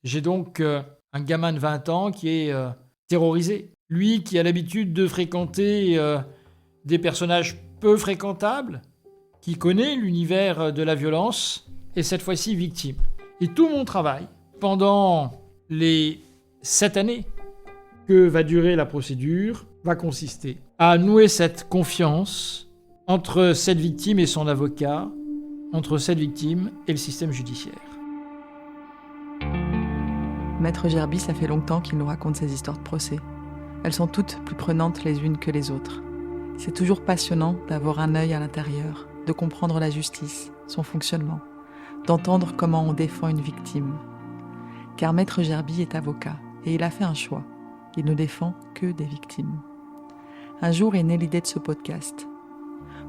J'ai donc un gamin de 20 ans qui est terrorisé. Lui qui a l'habitude de fréquenter des personnages peu fréquentables, qui connaît l'univers de la violence, est cette fois-ci victime. Et tout mon travail, pendant les 7 années que va durer la procédure, va consister à nouer cette confiance entre cette victime et son avocat, entre cette victime et le système judiciaire. Maître Gerby, ça fait longtemps qu'il nous raconte ses histoires de procès. Elles sont toutes plus prenantes les unes que les autres. C'est toujours passionnant d'avoir un œil à l'intérieur, de comprendre la justice, son fonctionnement, d'entendre comment on défend une victime. Car Maître Gerby est avocat et il a fait un choix. Il ne défend que des victimes. Un jour est née l'idée de ce podcast.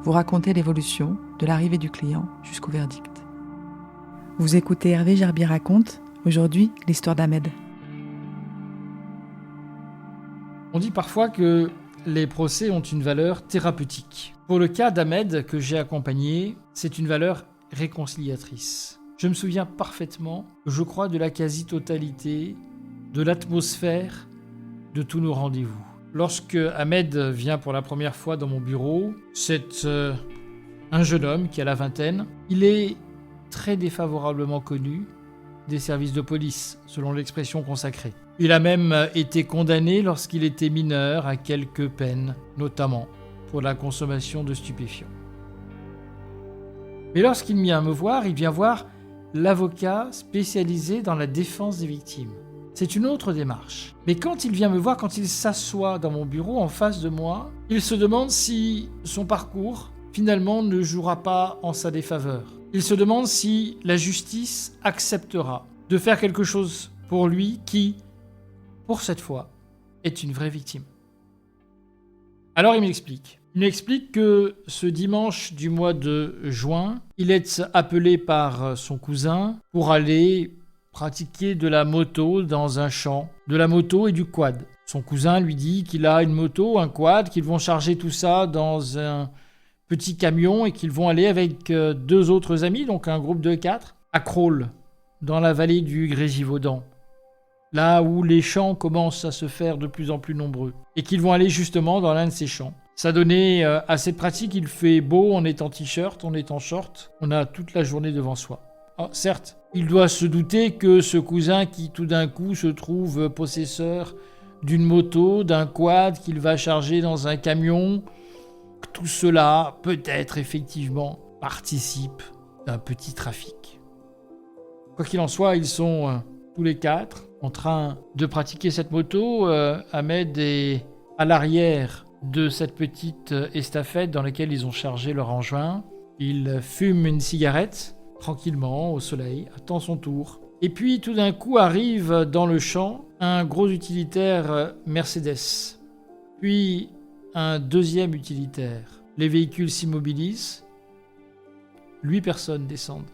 Vous racontez l'évolution de l'arrivée du client jusqu'au verdict. Vous écoutez Hervé Gerby raconte, aujourd'hui l'histoire d'Ahmed. On dit parfois que les procès ont une valeur thérapeutique. Pour le cas d'Ahmed que j'ai accompagné, c'est une valeur réconciliatrice. Je me souviens parfaitement, je crois, de la quasi-totalité, de l'atmosphère de tous nos rendez-vous. Lorsque Ahmed vient pour la première fois dans mon bureau, c'est un jeune homme qui a la vingtaine. Il est très défavorablement connu des services de police, selon l'expression consacrée. Il a même été condamné lorsqu'il était mineur à quelques peines, notamment pour la consommation de stupéfiants. Mais lorsqu'il vient me voir, il vient voir l'avocat spécialisé dans la défense des victimes. C'est une autre démarche. Mais quand il vient me voir, quand il s'assoit dans mon bureau en face de moi, il se demande si son parcours, finalement, ne jouera pas en sa défaveur. Il se demande si la justice acceptera de faire quelque chose pour lui qui, pour cette fois, est une vraie victime. Alors il m'explique. Il m'explique que ce dimanche du mois de juin, il est appelé par son cousin pour aller pratiquer de la moto dans un champ, de la moto et du quad. Son cousin lui dit qu'il a une moto, un quad, qu'ils vont charger tout ça dans un petit camion et qu'ils vont aller avec 2 autres amis, donc un groupe de 4, à Crolles, dans la vallée du Grésivaudan, là où les champs commencent à se faire de plus en plus nombreux, et qu'ils vont aller justement dans l'un de ces champs. Ça donnait assez pratique, il fait beau, on est en t-shirt, on est en short, on a toute la journée devant soi. Alors, certes, il doit se douter que ce cousin qui tout d'un coup se trouve possesseur d'une moto, d'un quad qu'il va charger dans un camion, tout cela peut-être effectivement participe d'un petit trafic. Quoi qu'il en soit, ils sont tous les 4 en train de pratiquer cette moto. Ahmed est à l'arrière de cette petite estafette dans laquelle ils ont chargé leur engin. Il fume une cigarette tranquillement au soleil, attend son tour. Et puis tout d'un coup arrive dans le champ un gros utilitaire Mercedes, puis un deuxième utilitaire. Les véhicules s'immobilisent. 8 personnes descendent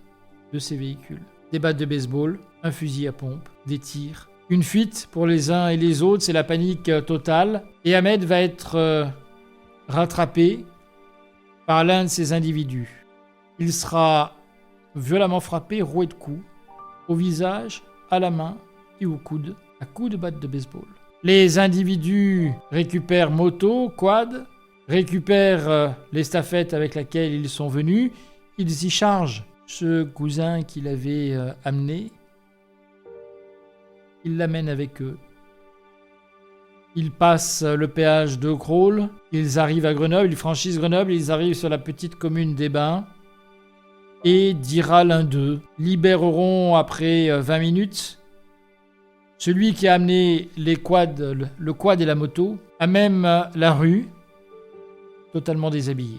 de ces véhicules. Des battes de baseball, un fusil à pompe, des tirs. Une fuite pour les uns et les autres, c'est la panique totale. Et Ahmed va être rattrapé par l'un de ces individus. Il sera violemment frappé, roué de coups, au visage, à la main et au coude, à coups de batte de baseball. Les individus récupèrent moto, quad, récupèrent l'estafette avec laquelle ils sont venus. Ils y chargent ce cousin qu'il avait amené. Ils l'amènent avec eux. Ils passent le péage de Crolles. Ils arrivent à Grenoble, ils franchissent Grenoble, ils arrivent sur la petite commune des Bains. Et dira l'un d'eux, libéreront après 20 minutes celui qui a amené le quad et la moto, à même la rue, totalement déshabillé.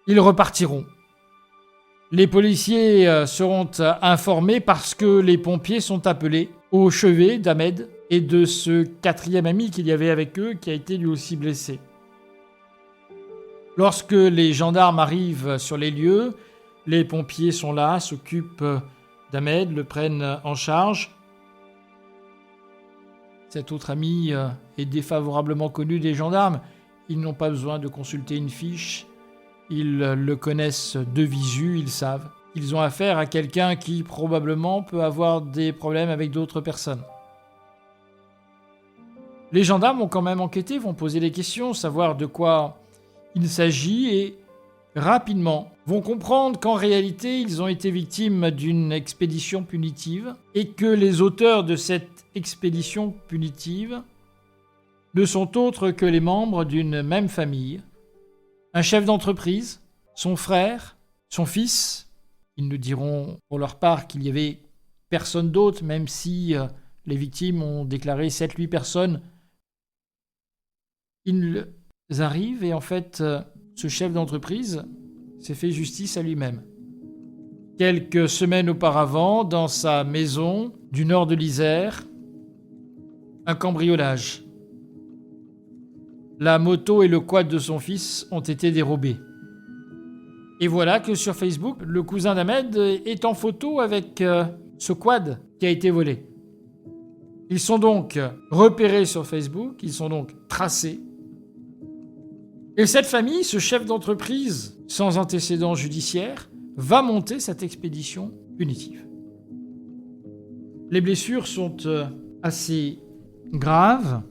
Ils repartiront. Les policiers seront informés parce que les pompiers sont appelés au chevet d'Ahmed et de ce 4e ami qu'il y avait avec eux qui a été lui aussi blessé. Lorsque les gendarmes arrivent sur les lieux, les pompiers sont là, s'occupent d'Ahmed, le prennent en charge. Cet autre ami est défavorablement connu des gendarmes. Ils n'ont pas besoin de consulter une fiche. Ils le connaissent de visu, ils savent qu'ils ont affaire à quelqu'un qui probablement peut avoir des problèmes avec d'autres personnes. Les gendarmes vont quand même enquêter, vont poser des questions, savoir de quoi il s'agit et rapidement vont comprendre qu'en réalité ils ont été victimes d'une expédition punitive et que les auteurs de cette expédition punitive ne sont autres que les membres d'une même famille, un chef d'entreprise, son frère, son fils. Ils nous diront pour leur part qu'il y avait personne d'autre, même si les victimes ont déclaré 7-8 personnes. Ils arrivent et en fait, ce chef d'entreprise s'est fait justice à lui-même. Quelques semaines auparavant, dans sa maison du nord de l'Isère, un cambriolage. La moto et le quad de son fils ont été dérobés. Et voilà que sur Facebook, le cousin d'Ahmed est en photo avec ce quad qui a été volé. Ils sont donc repérés sur Facebook, ils sont donc tracés. Et cette famille, ce chef d'entreprise sans antécédent judiciaire, va monter cette expédition punitive. Les blessures sont assez graves.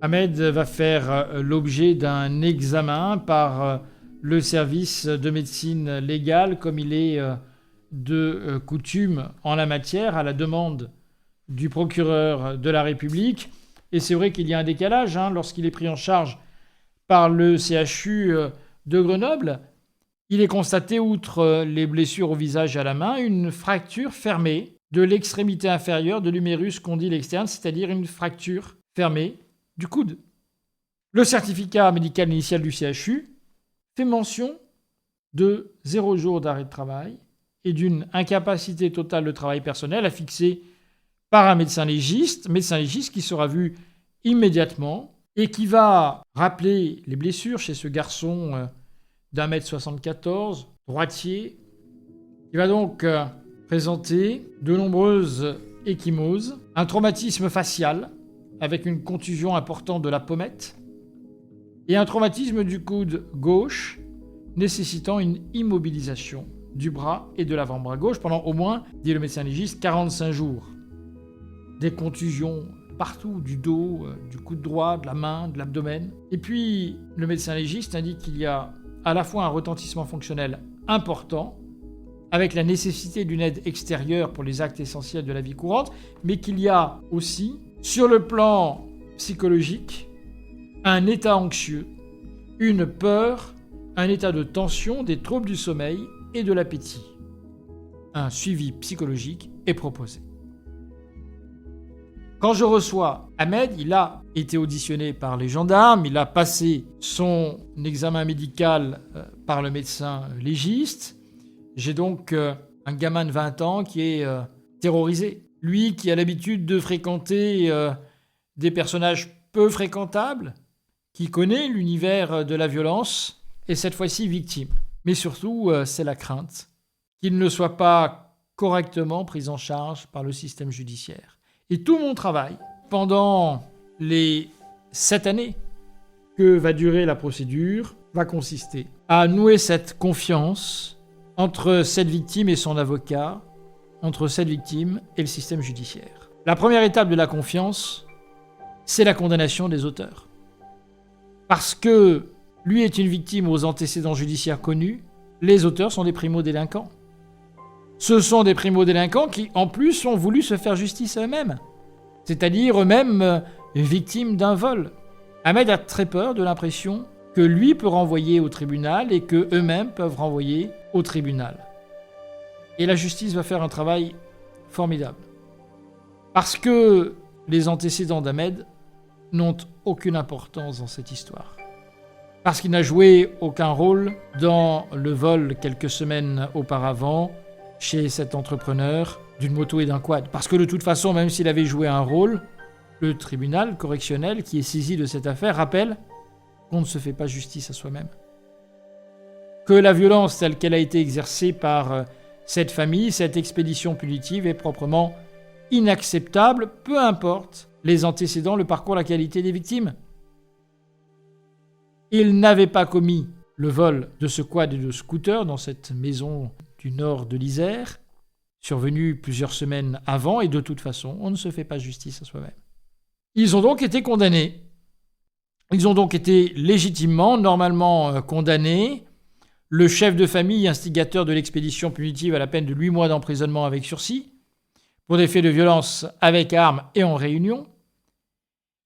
Ahmed va faire l'objet d'un examen par le service de médecine légale, comme il est de coutume en la matière, à la demande du procureur de la République. Et c'est vrai qu'il y a un décalage lorsqu'il est pris en charge par le CHU de Grenoble. Il est constaté, outre les blessures au visage et à la main, une fracture fermée de l'extrémité inférieure de l'humérus condyle externe, c'est-à-dire une fracture fermée du coude. Le certificat médical initial du CHU fait mention de 0 jours d'arrêt de travail et d'une incapacité totale de travail personnel affixée par un médecin légiste qui sera vu immédiatement et qui va rappeler les blessures chez ce garçon d'1m74, droitier. Il va donc présenter de nombreuses ecchymoses, un traumatisme facial avec une contusion importante de la pommette et un traumatisme du coude gauche nécessitant une immobilisation du bras et de l'avant-bras gauche pendant au moins, dit le médecin légiste, 45 jours. Des contusions partout, du dos, du coude droit, de la main, de l'abdomen. Et puis, le médecin légiste indique qu'il y a à la fois un retentissement fonctionnel important, avec la nécessité d'une aide extérieure pour les actes essentiels de la vie courante, mais qu'il y a aussi, sur le plan psychologique, un état anxieux, une peur, un état de tension, des troubles du sommeil et de l'appétit. Un suivi psychologique est proposé. Quand je reçois Ahmed, il a été auditionné par les gendarmes, il a passé son examen médical par le médecin légiste. J'ai donc un gamin de 20 ans qui est terrorisé. Lui qui a l'habitude de fréquenter des personnages peu fréquentables, qui connaît l'univers de la violence, est cette fois-ci victime. Mais surtout, c'est la crainte qu'il ne soit pas correctement pris en charge par le système judiciaire. Et tout mon travail, pendant les 7 années que va durer la procédure, va consister à nouer cette confiance entre cette victime et son avocat, entre cette victime et le système judiciaire. La première étape de la confiance, c'est la condamnation des auteurs. Parce que lui est une victime aux antécédents judiciaires connus, les auteurs sont des primo-délinquants. Ce sont des primo-délinquants qui, en plus, ont voulu se faire justice à eux-mêmes. C'est-à-dire eux-mêmes victimes d'un vol. Ahmed a très peur de l'impression que lui peut renvoyer au tribunal et que eux-mêmes peuvent renvoyer au tribunal. Et la justice va faire un travail formidable. Parce que les antécédents d'Ahmed n'ont aucune importance dans cette histoire. Parce qu'il n'a joué aucun rôle dans le vol quelques semaines auparavant chez cet entrepreneur d'une moto et d'un quad. Parce que de toute façon, même s'il avait joué un rôle, le tribunal correctionnel qui est saisi de cette affaire rappelle qu'on ne se fait pas justice à soi-même. Que la violence telle qu'elle a été exercée par cette famille, cette expédition punitive est proprement inacceptable, peu importe les antécédents, le parcours, la qualité des victimes. Il n'avait pas commis le vol de ce quad et de scooter dans cette maison du nord de l'Isère, survenu plusieurs semaines avant, et de toute façon, on ne se fait pas justice à soi-même. Ils ont donc été condamnés. Ils ont donc été légitimement, normalement condamnés. Le chef de famille, instigateur de l'expédition punitive, à la peine de 8 mois d'emprisonnement avec sursis, pour des faits de violence avec armes et en réunion.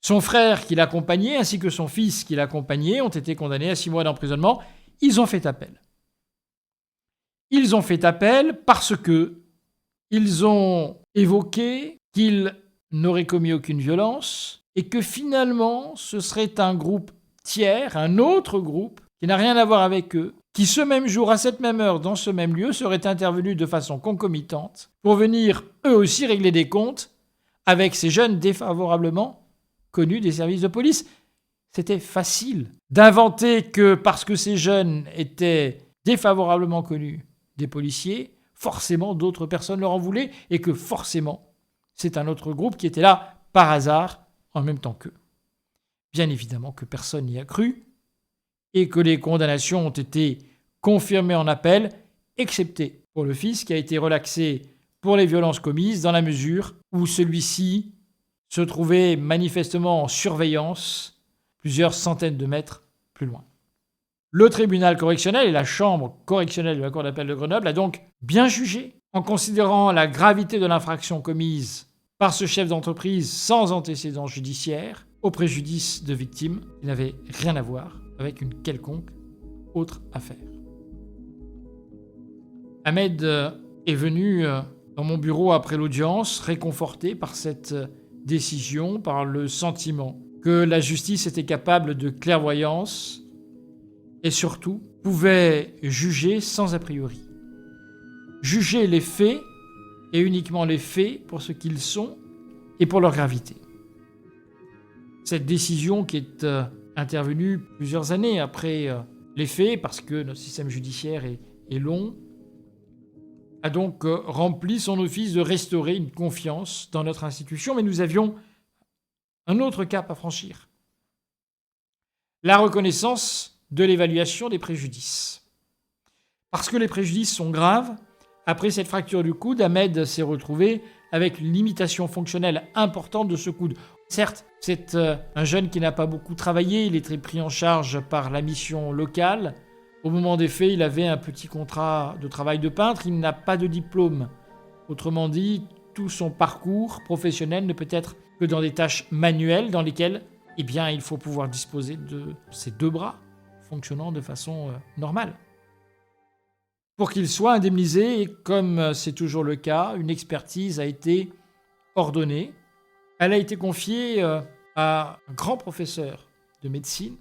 Son frère qui l'accompagnait, ainsi que son fils qui l'accompagnait, ont été condamnés à 6 mois d'emprisonnement. Ils ont fait appel. Ils ont fait appel parce que ils ont évoqué qu'ils n'auraient commis aucune violence et que finalement, ce serait un groupe tiers, un autre groupe, qui n'a rien à voir avec eux, qui ce même jour, à cette même heure, dans ce même lieu, serait intervenu de façon concomitante pour venir eux aussi régler des comptes avec ces jeunes défavorablement connus des services de police. C'était facile d'inventer que parce que ces jeunes étaient défavorablement connus des policiers, forcément d'autres personnes leur en voulaient et que forcément c'est un autre groupe qui était là par hasard en même temps qu'eux. Bien évidemment que personne n'y a cru et que les condamnations ont été confirmées en appel, excepté pour le fils qui a été relaxé pour les violences commises dans la mesure où celui-ci se trouvait manifestement en surveillance plusieurs centaines de mètres plus loin. Le tribunal correctionnel et la chambre correctionnelle de la Cour d'appel de Grenoble a donc bien jugé, en considérant la gravité de l'infraction commise par ce chef d'entreprise sans antécédent judiciaire, au préjudice de victimes qui n'avaient rien à voir avec une quelconque autre affaire. Ahmed est venu dans mon bureau après l'audience, réconforté par cette décision, par le sentiment que la justice était capable de clairvoyance et surtout pouvait juger sans a priori. Juger les faits et uniquement les faits pour ce qu'ils sont et pour leur gravité. Cette décision qui est intervenue plusieurs années après les faits, parce que notre système judiciaire est long, a donc rempli son office de restaurer une confiance dans notre institution, mais nous avions un autre cap à franchir. La reconnaissance de l'évaluation des préjudices. Parce que les préjudices sont graves, après cette fracture du coude, Ahmed s'est retrouvé avec une limitation fonctionnelle importante de ce coude. Certes, c'est un jeune qui n'a pas beaucoup travaillé, il était pris en charge par la mission locale. Au moment des faits, il avait un petit contrat de travail de peintre, il n'a pas de diplôme. Autrement dit, tout son parcours professionnel ne peut être que dans des tâches manuelles dans lesquelles il faut pouvoir disposer de ses 2 bras fonctionnant de façon normale. Pour qu'il soit indemnisé, et comme c'est toujours le cas, une expertise a été ordonnée. Elle a été confiée à un grand professeur de médecine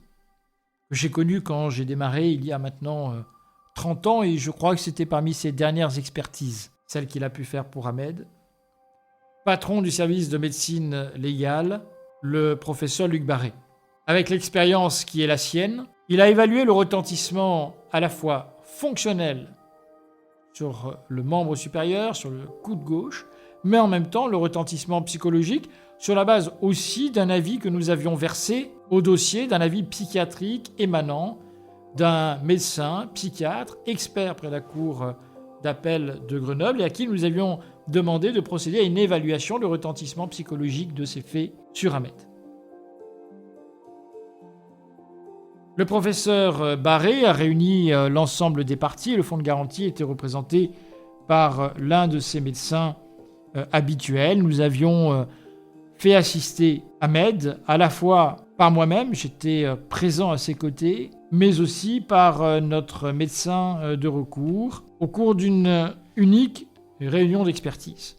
que j'ai connu quand j'ai démarré il y a maintenant 30 ans, et je crois que c'était parmi ses dernières expertises, celle qu'il a pu faire pour Ahmed. Patron du service de médecine légale, le professeur Luc Barré. Avec l'expérience qui est la sienne, il a évalué le retentissement à la fois fonctionnel sur le membre supérieur, sur le coude gauche, mais en même temps le retentissement psychologique sur la base aussi d'un avis que nous avions versé au dossier, d'un avis psychiatrique émanant d'un médecin, psychiatre, expert près la cour d'appel de Grenoble et à qui nous avions demandé de procéder à une évaluation du retentissement psychologique de ces faits sur Ahmed. Le professeur Barré a réuni l'ensemble des parties et le fonds de garantie était représenté par l'un de ses médecins habituels. Nous avions fait assister Ahmed à la fois par moi-même, j'étais présent à ses côtés, mais aussi par notre médecin de recours au cours d'une unique réunion d'expertise.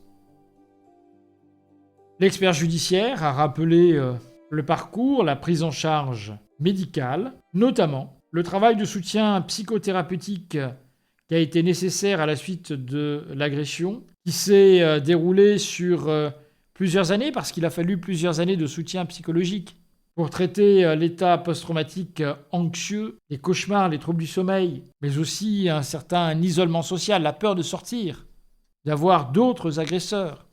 L'expert judiciaire a rappelé le parcours, la prise en charge médicale, notamment le travail de soutien psychothérapeutique qui a été nécessaire à la suite de l'agression, qui s'est déroulé sur plusieurs années, parce qu'il a fallu plusieurs années de soutien psychologique pour traiter l'état post-traumatique anxieux, les cauchemars, les troubles du sommeil, mais aussi un certain isolement social, la peur de sortir, d'avoir d'autres agresseurs.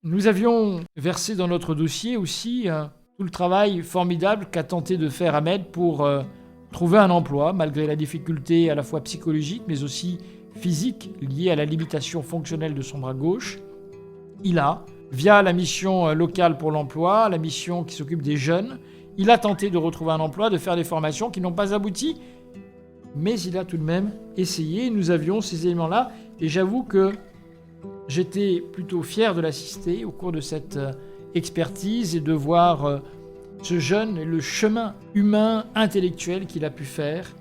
Nous avions versé dans notre dossier aussi tout le travail formidable qu'a tenté de faire Ahmed pour trouver un emploi, malgré la difficulté à la fois psychologique, mais aussi physiques liées à la limitation fonctionnelle de son bras gauche, il a, via la mission locale pour l'emploi, la mission qui s'occupe des jeunes, il a tenté de retrouver un emploi, de faire des formations qui n'ont pas abouti, mais il a tout de même essayé. Nous avions ces éléments-là, et j'avoue que j'étais plutôt fier de l'assister au cours de cette expertise et de voir ce jeune et le chemin humain, intellectuel qu'il a pu faire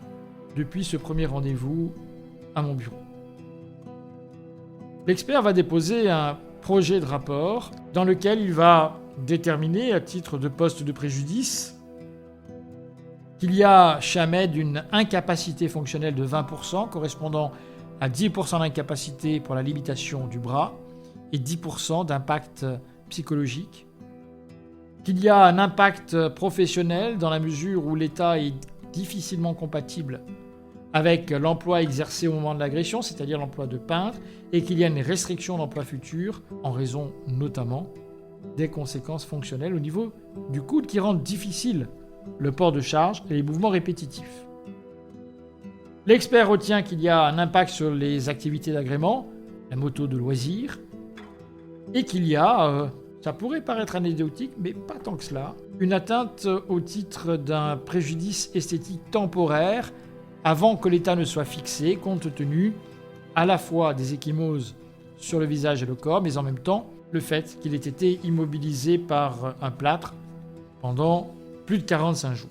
depuis ce premier rendez-vous à mon bureau. L'expert va déposer un projet de rapport dans lequel il va déterminer, à titre de poste de préjudice, qu'il y a chez Ahmed une incapacité fonctionnelle de 20%, correspondant à 10% d'incapacité pour la limitation du bras et 10% d'impact psychologique. Qu'il y a un impact professionnel dans la mesure où l'état est difficilement compatible avec l'emploi exercé au moment de l'agression, c'est-à-dire l'emploi de peintre, et qu'il y a une restriction d'emploi futur en raison notamment des conséquences fonctionnelles au niveau du coude qui rendent difficile le port de charge et les mouvements répétitifs. L'expert retient qu'il y a un impact sur les activités d'agrément, la moto de loisir, et qu'il y a, ça pourrait paraître anecdotique, mais pas tant que cela, une atteinte au titre d'un préjudice esthétique temporaire avant que l'état ne soit fixé, compte tenu à la fois des ecchymoses sur le visage et le corps, mais en même temps le fait qu'il ait été immobilisé par un plâtre pendant plus de 45 jours.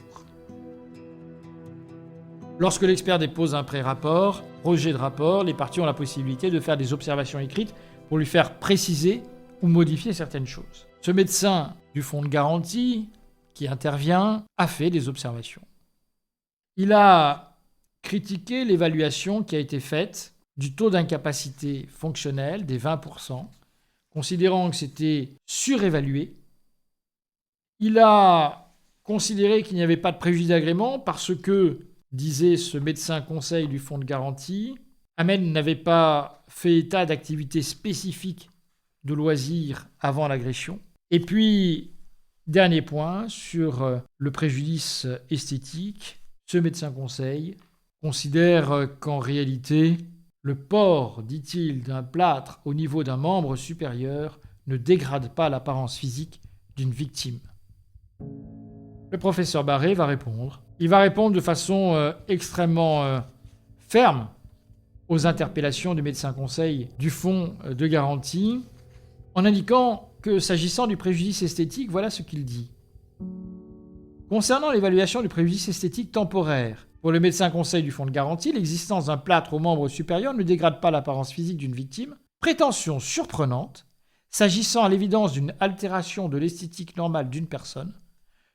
Lorsque l'expert dépose un pré-rapport, projet de rapport, les parties ont la possibilité de faire des observations écrites pour lui faire préciser ou modifier certaines choses. Ce médecin du fonds de garantie qui intervient a fait des observations. Il a critiqué l'évaluation qui a été faite du taux d'incapacité fonctionnelle des 20%, considérant que c'était surévalué. Il a considéré qu'il n'y avait pas de préjudice d'agrément parce que, disait ce médecin conseil du fonds de garantie, Ahmed n'avait pas fait état d'activité spécifique de loisirs avant l'agression. Et puis, dernier point, sur le préjudice esthétique, ce médecin conseil considère qu'en réalité, le port, dit-il, d'un plâtre au niveau d'un membre supérieur ne dégrade pas l'apparence physique d'une victime. Le professeur Barré va répondre. Il va répondre de façon extrêmement ferme aux interpellations du médecin conseil du fonds de garantie, en indiquant que s'agissant du préjudice esthétique, voilà ce qu'il dit. Concernant l'évaluation du préjudice esthétique temporaire, pour le médecin conseil du fonds de garantie, l'existence d'un plâtre au membre supérieur ne dégrade pas l'apparence physique d'une victime. Prétention surprenante, s'agissant à l'évidence d'une altération de l'esthétique normale d'une personne,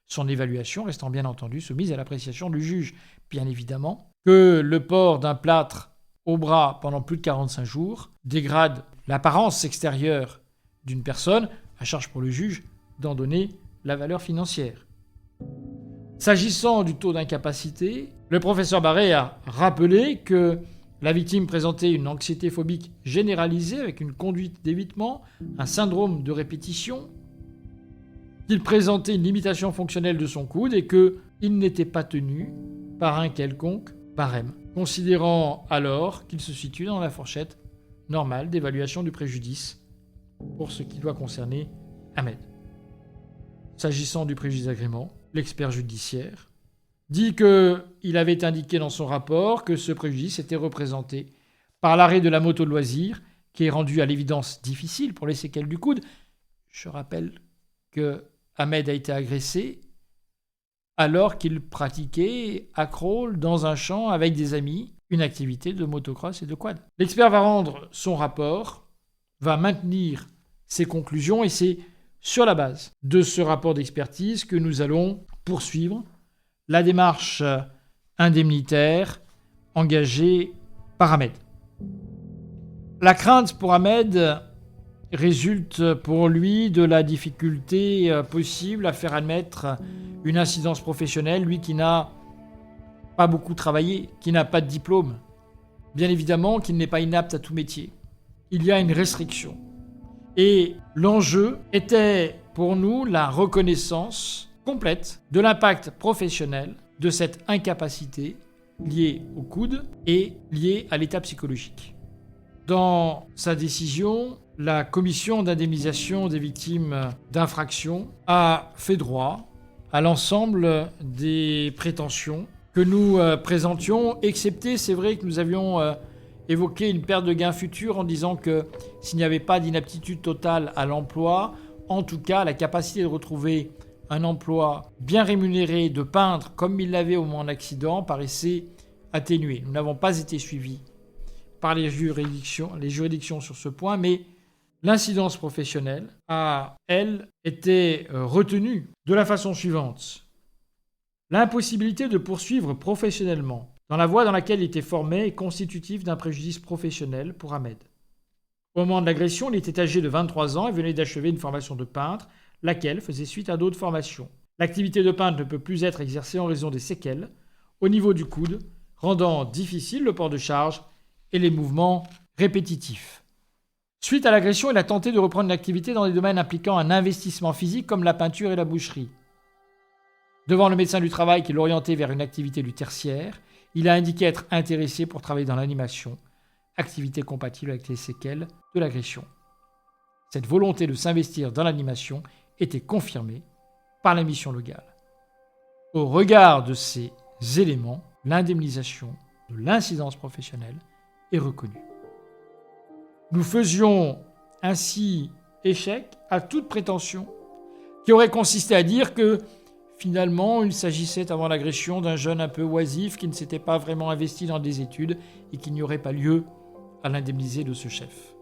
son évaluation restant bien entendu soumise à l'appréciation du juge. Bien évidemment que le port d'un plâtre au bras pendant plus de 45 jours dégrade l'apparence extérieure d'une personne, à charge pour le juge d'en donner la valeur financière. S'agissant du taux d'incapacité, le professeur Barré a rappelé que la victime présentait une anxiété phobique généralisée avec une conduite d'évitement, un syndrome de répétition, qu'il présentait une limitation fonctionnelle de son coude et qu'il n'était pas tenu par un quelconque barème, considérant alors qu'il se situe dans la fourchette normale d'évaluation du préjudice pour ce qui doit concerner Ahmed. S'agissant du préjudice d'agrément, l'expert judiciaire dit qu'il avait indiqué dans son rapport que ce préjudice était représenté par l'arrêt de la moto de loisir, qui est rendu à l'évidence difficile pour les séquelles du coude. Je rappelle que Ahmed a été agressé alors qu'il pratiquait à crawl dans un champ avec des amis, une activité de motocross et de quad. L'expert va rendre son rapport, va maintenir ses conclusions et c'est sur la base de ce rapport d'expertise que nous allons poursuivre la démarche indemnitaire engagée par Ahmed. La crainte pour Ahmed résulte pour lui de la difficulté possible à faire admettre une incidence professionnelle, lui qui n'a pas beaucoup travaillé, qui n'a pas de diplôme. Bien évidemment qu'il n'est pas inapte à tout métier. Il y a une restriction. Et l'enjeu était pour nous la reconnaissance complète de l'impact professionnel de cette incapacité liée au coude et liée à l'état psychologique. Dans sa décision, la commission d'indemnisation des victimes d'infractions a fait droit à l'ensemble des prétentions que nous présentions, excepté, c'est vrai que nous avions évoqué une perte de gains futurs en disant que s'il n'y avait pas d'inaptitude totale à l'emploi, en tout cas la capacité de retrouver un emploi bien rémunéré de peintre comme il l'avait au moment de l'accident paraissait atténuée. Nous n'avons pas été suivis par les juridictions sur ce point, mais l'incidence professionnelle a, elle, été retenue de la façon suivante. L'impossibilité de poursuivre professionnellement dans la voie dans laquelle il était formé est constitutive d'un préjudice professionnel pour Ahmed. Au moment de l'agression, il était âgé de 23 ans et venait d'achever une formation de peintre, laquelle faisait suite à d'autres formations. L'activité de peintre ne peut plus être exercée en raison des séquelles au niveau du coude, rendant difficile le port de charge et les mouvements répétitifs. Suite à l'agression, il a tenté de reprendre une activité dans des domaines impliquant un investissement physique comme la peinture et la boucherie. Devant le médecin du travail qui l'orientait vers une activité du tertiaire, il a indiqué être intéressé pour travailler dans l'animation, activité compatible avec les séquelles de l'agression. Cette volonté de s'investir dans l'animation était confirmée par la mission légale. Au regard de ces éléments, l'indemnisation de l'incidence professionnelle est reconnue. Nous faisions ainsi échec à toute prétention qui aurait consisté à dire que finalement il s'agissait avant l'agression d'un jeune un peu oisif qui ne s'était pas vraiment investi dans des études et qu'il n'y aurait pas lieu à l'indemniser de ce chef.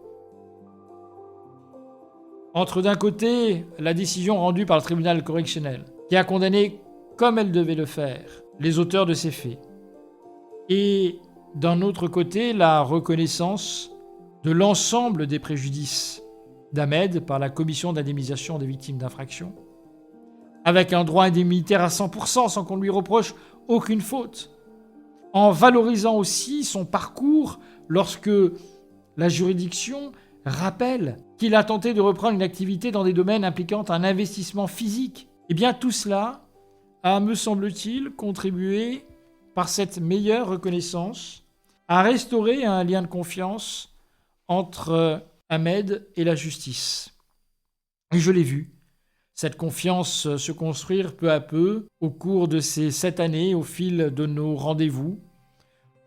Entre d'un côté la décision rendue par le tribunal correctionnel qui a condamné comme elle devait le faire les auteurs de ces faits et d'un autre côté la reconnaissance de l'ensemble des préjudices d'Ahmed par la commission d'indemnisation des victimes d'infractions, avec un droit indemnitaire à 100% sans qu'on lui reproche aucune faute, en valorisant aussi son parcours lorsque la juridiction rappelle qu'il a tenté de reprendre une activité dans des domaines impliquant un investissement physique. Eh bien tout cela a, me semble-t-il, contribué par cette meilleure reconnaissance à restaurer un lien de confiance entre Ahmed et la justice. Et je l'ai vu, cette confiance se construire peu à peu au cours de ces 7 années, au fil de nos rendez-vous,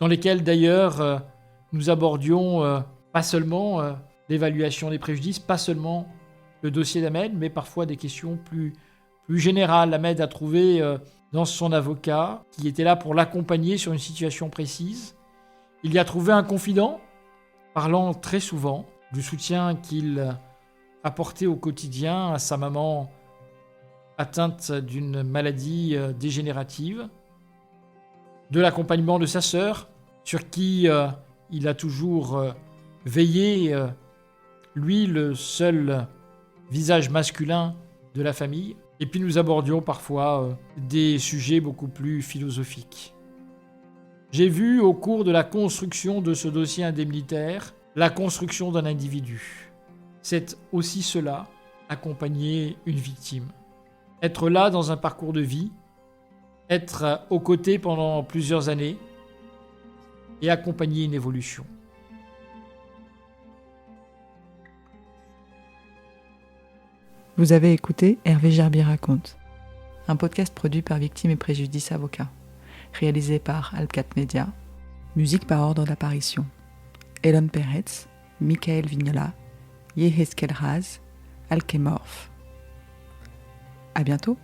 dans lesquels d'ailleurs nous abordions pas seulement l'évaluation des préjudices, pas seulement le dossier d'Ahmed, mais parfois des questions plus générales. Ahmed a trouvé dans son avocat, qui était là pour l'accompagner sur une situation précise. Il y a trouvé un confident, parlant très souvent du soutien qu'il apportait au quotidien à sa maman atteinte d'une maladie dégénérative, de l'accompagnement de sa sœur, sur qui il a toujours veillé, lui, le seul visage masculin de la famille. Et puis nous abordions parfois des sujets beaucoup plus philosophiques. J'ai vu au cours de la construction de ce dossier indemnitaire la construction d'un individu. C'est aussi cela, accompagner une victime. Être là dans un parcours de vie, être aux côtés pendant plusieurs années et accompagner une évolution. Vous avez écouté Hervé Gerbier raconte, un podcast produit par Victimes et Préjudice Avocats, réalisé par Alpcat Media, musique par ordre d'apparition. Elon Peretz, Michael Vignola, Yeheskel Raz, Alkemorph. À bientôt!